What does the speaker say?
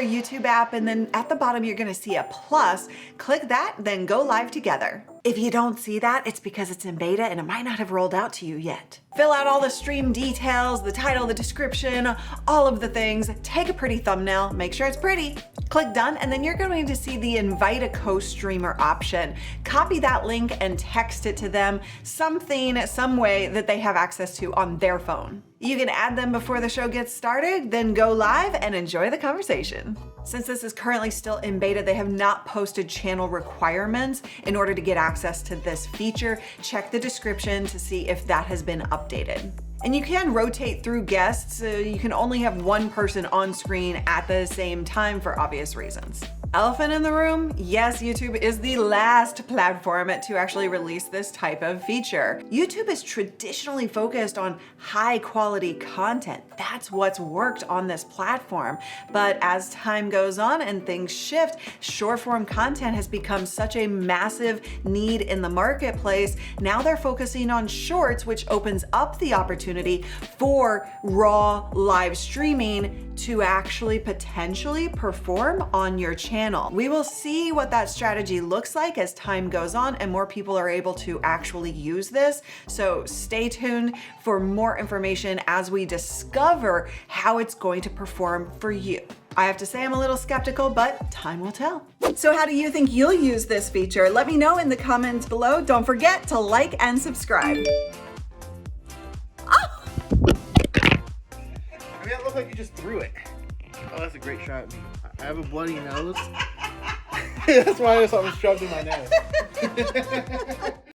their YouTube app, and then at the bottom you're gonna see a plus. Click that, then go live together. If you don't see that, it's because it's in beta and it might not have rolled out to you yet. Fill out all the stream details, the title, the description, all of the things. Take a pretty thumbnail, make sure it's pretty. Click done, and then you're going to see the invite a co-streamer option. Copy that link and text it to them, some way that they have access to on their phone. You can add them before the show gets started, then go live and enjoy the conversation. Since this is currently still in beta, they have not posted channel requirements in order to get access to this feature. Check the description to see if that has been updated. And you can rotate through guests. You can only have one person on screen at the same time for obvious reasons. Elephant in the room? Yes, YouTube is the last platform to actually release this type of feature. YouTube is traditionally focused on high quality content. That's what's worked on this platform. But as time goes on and things shift, short form content has become such a massive need in the marketplace. Now they're focusing on shorts, which opens up the opportunity for raw live streaming to actually potentially perform on your channel. We will see what that strategy looks like as time goes on and more people are able to actually use this. So stay tuned for more information as we discover how it's going to perform for you. I have to say I'm a little skeptical, but time will tell. So how do you think you'll use this feature? Let me know in the comments below. Don't forget to like and subscribe. I mean, that looked like you just threw it. Oh, that's a great shot at me. I have a bloody nose. That's why I have something shoved in my nose.